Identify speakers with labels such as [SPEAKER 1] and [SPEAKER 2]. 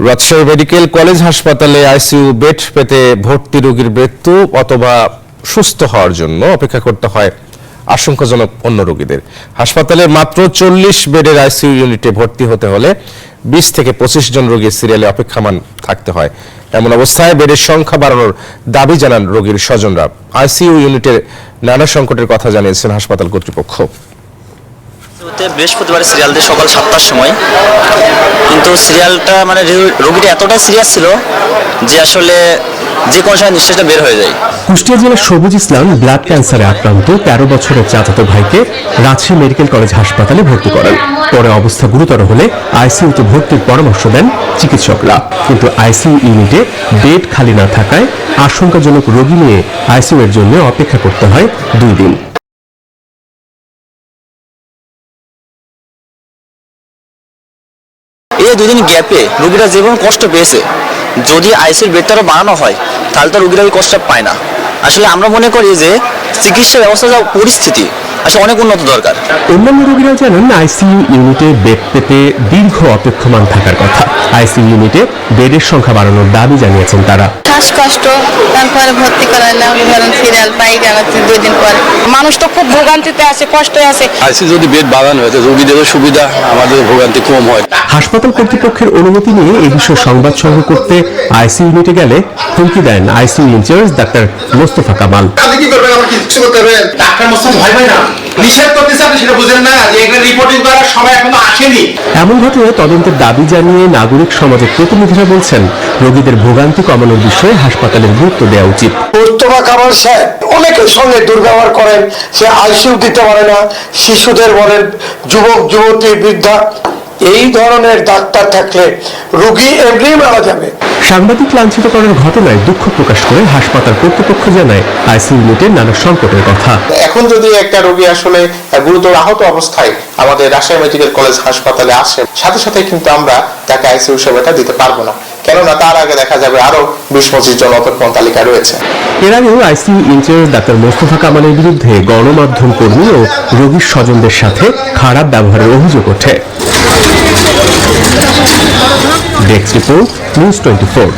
[SPEAKER 1] Rajshahi medical college হাসপাতালে ICU bed পেতে ভর্তি রোগীর মৃত্যু অথবা সুস্থ হওয়ার জন্য অপেক্ষা করতে হয় আশঙ্কাজনক অন্য রোগীদের। হাসপাতালে মাত্র 40 বেডের আইসিইউ ইউনিটে ভর্তি হতে হলে 20 থেকে 25 জন রোগীর সিরিয়ালে অপেক্ষমান থাকতে হয়। এমন অবস্থায় বেডের সংখ্যা বাড়ানোর দাবি জানান রোগীর স্বজনরা। আইসিইউ ইউনিটের নানা সংকটের কথা জানিয়েছেন হাসপাতাল কর্তৃপক্ষ।
[SPEAKER 2] বৃহস্পতিবার সিরিয়াল দিয়ে সকাল 7টার সময়, কিন্তু সিরিয়ালটা রোগীটা এতটা সিরিয়াস ছিল যে আসলে যে কোনো সময় নিঃশ্বাসটা বের হয়ে যায়।
[SPEAKER 3] কুষ্টিয়া জেলার সবুজ ইসলাম ব্লাড ক্যান্সারে আক্রান্ত 13 বছরের চাচাতো ভাইকে রাজশাহী মেডিকেল কলেজ হাসপাতালে ভর্তি করেন। পরে অবস্থা গুরুতর হলে আইসিইউতে ভর্তির পরামর্শ দেন চিকিৎসকরা, কিন্তু আইসিইউ ইউনিটে বেড খালি না থাকায় আশঙ্কাজনক রোগী নিয়ে আইসিইউ এর জন্য অপেক্ষা করতে হয় 2 দিন।
[SPEAKER 2] এই 2 দিন গ্যাপে রোগীরা যেমন কষ্ট পেয়েছে, যদি আইসিইউর বেডটা আরো বাড়ানো হয় তাহলে তো রোগীরা ওই কষ্ট পায় না। আসলে আমরা মনে করি যে চিকিৎসা ব্যবস্থা যা পরিস্থিতি আসলে অনেক উন্নত দরকার।
[SPEAKER 3] অন্যান্য রোগীরা জানান আইসিইউ ইউনিটে বেড পেতে দীর্ঘ অপেক্ষমান থাকার কথা। আইসিইউ ইউনিটে বেডের সংখ্যা বাড়ানোর দাবি জানিয়েছেন তারা।
[SPEAKER 4] শ্বাসকষ্ট, তারপরে ভর্তি করাইলাম, ধরেন সিরিয়াল পাই জানাচ্ছি 2 দিন পরে। মানুষ তো খুব ভোগান্তিতে আছে, কষ্টে আছে।
[SPEAKER 5] আইসিইউ যদি বেড বাড়ানো হয় রোগীদেরও সুবিধা, আমাদের ভোগান্তি কম হয়।
[SPEAKER 3] হাসপাতাল কর্তৃপক্ষের অনুমতি নিয়ে এই বিষয়ে সংবাদ সংগ্রহ করতে আইসিইউ ইউনিটে গেলে হুমকি দেন ICU incharge doctor Mostafa Kamal.
[SPEAKER 6] কি করবেন, আমার কিছু করতে হবে? ডাক্তার মোস্তফা ভয় পায় না, নিষেধ করতেছে, আপনি সেটা বুঝেন না যে এখানে রিপোর্টিং করার সময় এখনো আসেনি।
[SPEAKER 3] এমন ঘটনায় তদন্তের দাবি জানিয়ে নাগরিক সমাজের প্রতিনিধিরা বলছেন, রোগীদের ভোগান্তি কমানোর বিষয়ে হাসপাতালের গুরুত্ব দেওয়া উচিত।
[SPEAKER 6] মোস্তফা কামাল সাহেব অনেকের সঙ্গে দুর্ব্যবহার করেন, সে আইসিইউ দিতে পারে না, শিশুদের বলেন, যুবক যুবতী বৃদ্ধা, এই ধরনের ডাক্তার থাকলে রোগী এমনি মারা যাবে।
[SPEAKER 3] সাংবাদিক লাঞ্ছিত করার ঘটনায় দুঃখ প্রকাশ করে হাসপাতাল কর্তৃপক্ষ জানায় আইসিইউ ইউনিটের নানা সংকটের কথা।
[SPEAKER 7] এখন যদি একটা রোগী আসলে গুরুতর আহত অবস্থায় আমাদের রাজশাহী মেডিকেল কলেজ হাসপাতালে আসে, সাথে সাথে কিন্তু আমরা তাকে আইসিইউ সেবাটা দিতে পারবো না, কেননা তার আগে দেখা যাবে আরো 20-25 জন অপেক্ষমান তালিকা রয়েছে।
[SPEAKER 3] এর আগেও আইসিইউ ইনচার্জ ডাক্তার মোস্তফা কামালের বিরুদ্ধে গণমাধ্যম কর্মী ও রোগীর স্বজনদের সাথে খারাপ ব্যবহারের অভিযোগ ওঠে। Desk report, news 24।